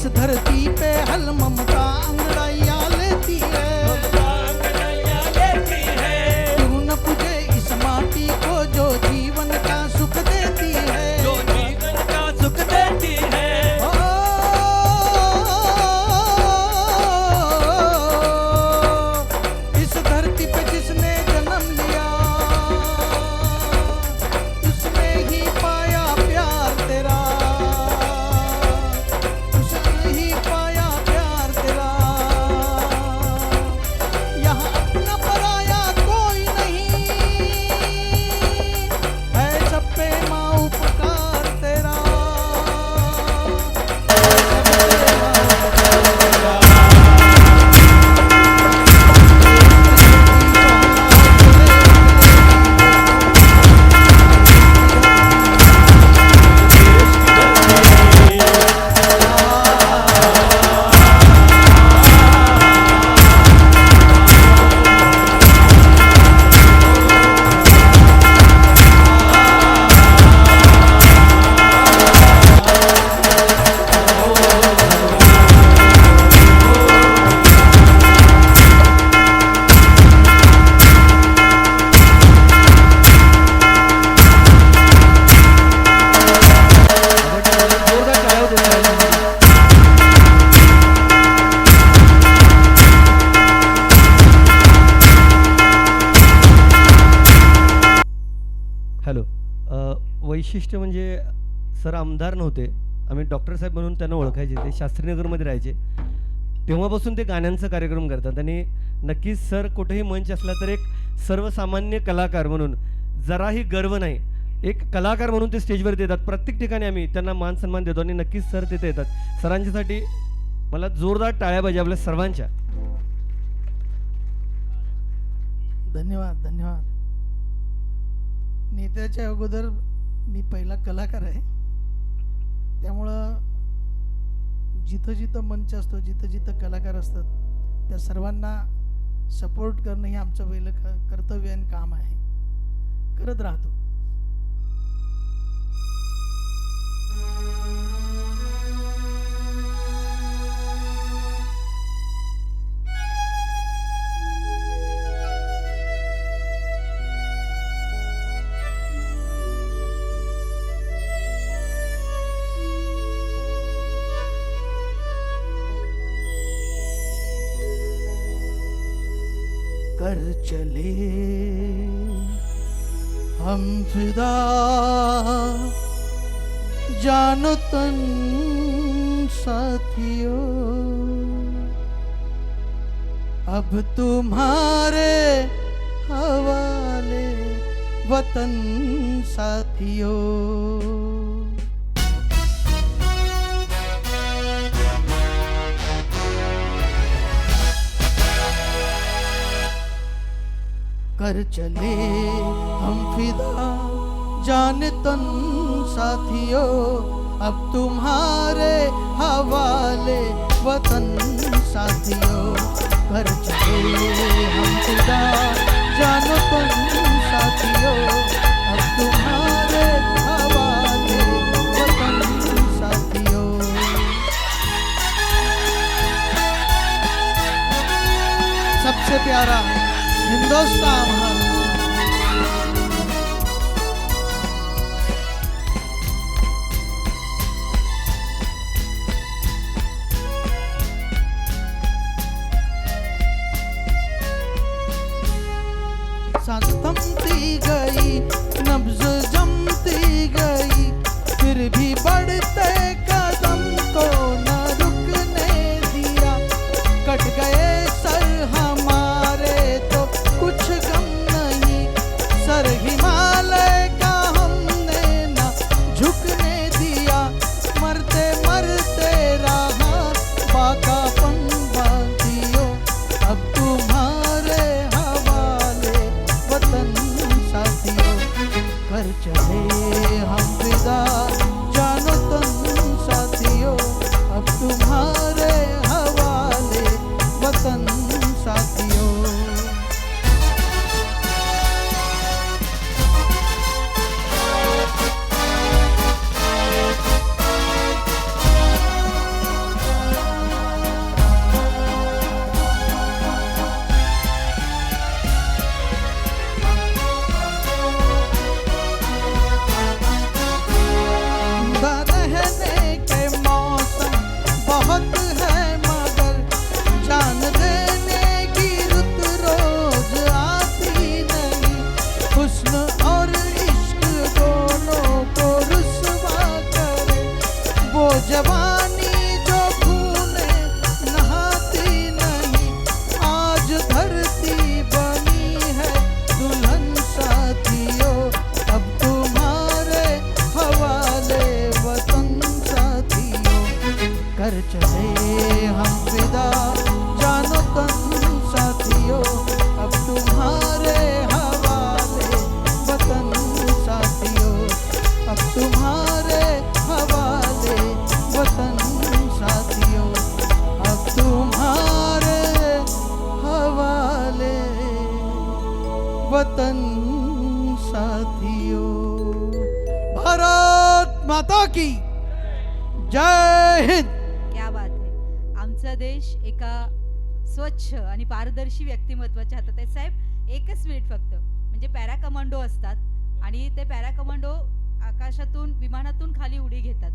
इस धरती पे हल ममता अंगड़ाइयाँ लेती है। क्यों न पूजे इस माटी को जो जीवन का सुख देती है, जो जीवन का सुख देती है। इस धरती पे जिसने जन्म लिया उसने ही पाया प्यार तेरा, उसने ही पाया प्यार तेरा। यहाँ अपना पराया कोई नहीं है, सब पे माँ उपकार तेरा। हॅलो. वैशिष्ट्य म्हणजे सर आमदार नव्हते, आम्ही डॉक्टर साहेब म्हणून त्यांना ओळखायचे. ते शास्त्रीनगरमध्ये राहायचे. तेव्हापासून ते गाण्यांचा कार्यक्रम करतात आणि नक्कीच सर कुठेही मंच असला तर एक सर्वसामान्य कलाकार म्हणून जराही गर्व नाही, एक कलाकार म्हणून ते स्टेजवरती येतात. प्रत्येक ठिकाणी आम्ही त्यांना मान सन्मान देतो आणि नक्कीच सर तिथे येतात. सरांच्यासाठी मला जोरदार टाळ्या पाहिजे आपल्या सर्वांच्या. धन्यवाद धन्यवाद. नेत्याच्या अगोदर मी पहिला कलाकार आहे, त्यामुळं जिथं जिथं मंच असतो, जिथं जिथं कलाकार असतात त्या सर्वांना सपोर्ट करणं हे आमचं पहिलं कर्तव्य आणि काम आहे. करत राहतो. कर चले हम फिदा जानो तन साथियों, अब तुम्हारे हवाले वतन साथियों. कर चले हम फिदा जान तन साथियों, अब तुम्हारे हवाले वतन साथियों. कर चले हम फिदा जान तन साथियों, अब तुम्हारे हवाले वतन साथियों. सबसे प्यारा हिंदुस्तान हमारा. सांस थमती गई, नब्ज जमती गई, फिर भी बढ़ते कदम को न रुकने दिया. कट गए सर हमारे तो कुछ गम कर चले हम फिदा, जानो तन साथियों अब तुम्हारे हवाले वतन साथियों, अब तुम्हारे हवाले वतन साथियों, अब तुम्हारे हवाले वतन साथियों। भारत माता की जय हिंद। क्या बात आहे. आमचा देश एका स्वच्छ आणि पारदर्शी व्यक्तिमत्वाच्या हातात आहे. साहेब एकच मिनिट फक्त, म्हणजे पॅरा कमांडो असतात आणि ते पॅरा कमांडो आकाशातून विमानातून खाली उडी घेतात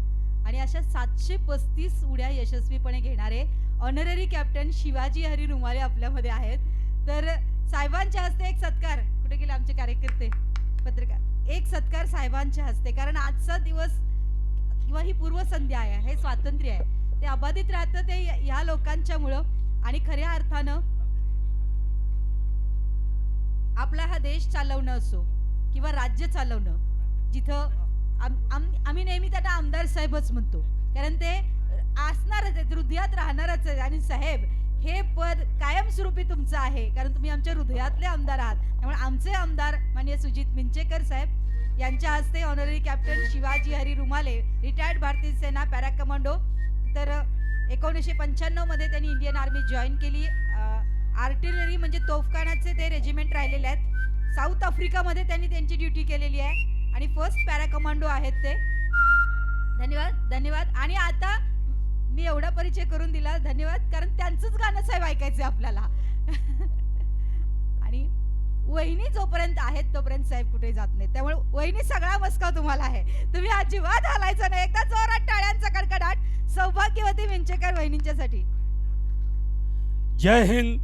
आणि अशा 735 उड्या यशस्वीपणे घेणारे ऑनररी कॅप्टन शिवाजी हरी रुमाले आपल्यामध्ये आहेत. तर साहेबांच्या हस्ते एक सत्कार, कुठे गेले आमचे कार्यकर्ते पत्रकार, एक सत्कार साहेबांच्या हस्ते, कारण आजचा दिवस किंवा ही पूर्वसंध्या आहे, हे स्वातंत्र्य आहे, ते अबाधित राहतं ते ह्या लोकांच्यामुळं. आणि खऱ्या अर्थानं आपला हा देश चालवणं असो किंवा राज्य चालवणं, जिथं आम्ही नेहमी त्यांना आमदार साहेबच म्हणतो, कारण ते असणारच आहेत, हृदयात राहणारच आहेत. आणि साहेब हे पद कायमस्वरूपी तुमचं आहे, कारण तुम्ही आमच्या हृदयातले आमदार आहात. त्यामुळे आमचे आमदार माननीय सुजित मिंचेकर साहेब यांच्या हस्ते ऑनररी कॅप्टन शिवाजी हरी रुमाले, रिटायर्ड भारतीय सेना पॅरा कमांडो. तर 1995 मध्ये त्यांनी इंडियन आर्मी जॉईन केली. आर्टिलरी म्हणजे तोफखान्याचे ते रेजिमेंट राहिलेले आहेत. साऊथ आफ्रिकामध्ये त्यांनी त्यांची ड्युटी केलेली आहे आणि फर्स्ट पॅरा कमांडो आहेत ते. धन्यवाद धन्यवाद. आणि आता मी एवढा परिचय करून दिला, धन्यवाद, कारण त्यांचंच गाणं साहेब ऐकायचं आपल्याला. आणि वहिनी जोपर्यंत आहेत तोपर्यंत साहेब कुठे जात नाही, त्यामुळे वहिनी सगळा मस्का तुम्हाला आहे, तुम्ही अजिबात हलायचं नाही. एकदा जोरात टाळ्यांचा कडकडाट सौभाग्यवती मिंचेकर वहिनींच्यासाठी. जय हिंद.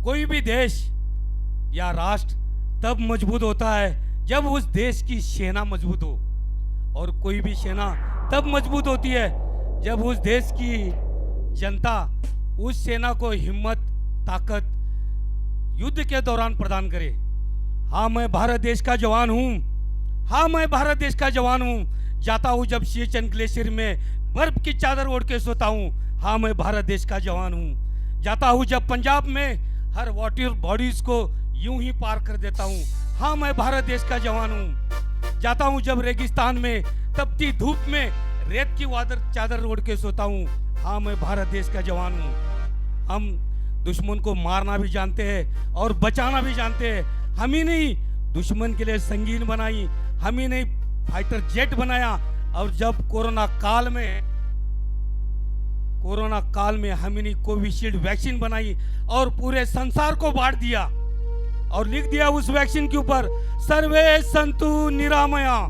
कोई भी देश या राष्ट्र तब मजबूत होता है जब उस देश की सेना मजबूत हो, और कोई भी सेना तब मजबूत होती है जब उस देश की जनता उस सेना को हिम्मत, ताकत युद्ध के दौरान प्रदान करे. हाँ, मैं भारत देश का जवान हूँ, हाँ मैं भारत देश का जवान हूँ. जाता हूँ जब सियाचिन ग्लेशियर में बर्फ की चादर ओढ़ के सोता हूँ, हाँ मैं भारत देश का जवान हूँ. जाता हूँ जब पंजाब में हर वाटर बॉडीज को यूं ही पार कर देता हूँ, हाँ मैं भारत देश का जवान हूँ. जाता हूँ जब रेगिस्तान में तपती धूप में रेत की चादर ओढ़ के सोता हूँ, हाँ मैं भारत देश का जवान हूँ. हम दुश्मन को मारना भी जानते हैं और बचाना भी जानते हैं. हम ही नहीं दुश्मन के लिए संगीन बनाई, हम ही नहीं फाइटर जेट बनाया, और जब कोरोना काल में हम ही नहीं कोविशील्ड वैक्सीन बनाई और पूरे संसार को बांट दिया और लिख दिया उस वैक्सीन के ऊपर सर्वे संतु निरामया,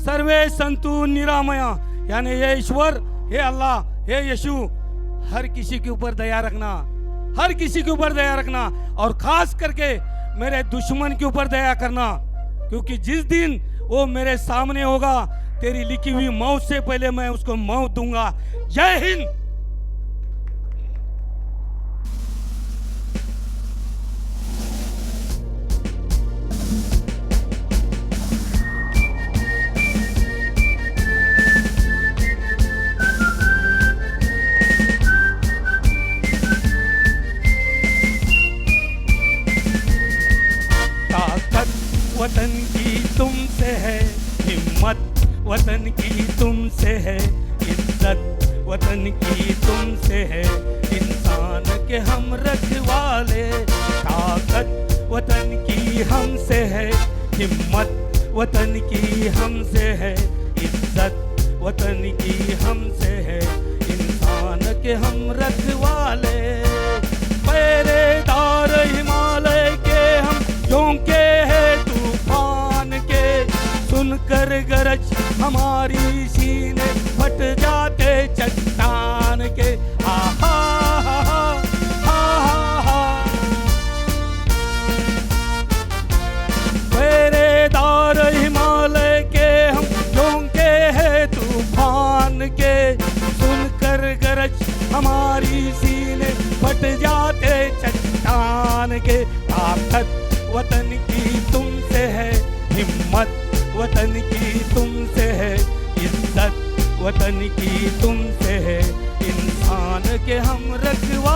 सर्वे संतु निरामया, यानी हे ईश्वर, हे अल्लाह, हे यीशु, हर किसी के ऊपर दया रखना, हर किसी के ऊपर दया रखना, और खास करके मेरे दुश्मन के ऊपर दया करना, क्योंकि जिस दिन वो मेरे सामने होगा तेरी लिखी हुई मौत से पहले मैं उसको मौत दूंगा. जय हिंद. वतन की तुमसे है हिम्मत, वतन की तुमसे है इज्जत, वतन की तुमसे है इंसान के हम रखवाले. ताकत वतन की हमसे है हिम्मत, वतन की हमसे है इज्जत, वतन की हमसे है इंसान के हम रखवाले. पहरेदार हिमालय के हम झोंके हैं तूफान के, सुनकर गरज हमारी सीने फट जाते चट्टान के. आहा हा हा हा, पहरेदार हिमालय के हम झोंके हैं तूफान के, सुनकर गरज हमारी सीने फट जाते चट्टान के. ताकत वतन की तुमसे है हिम्मत, वतन की तुमसे है इज्जत, वतन की तुमसे है, इंसान के हम रखवाले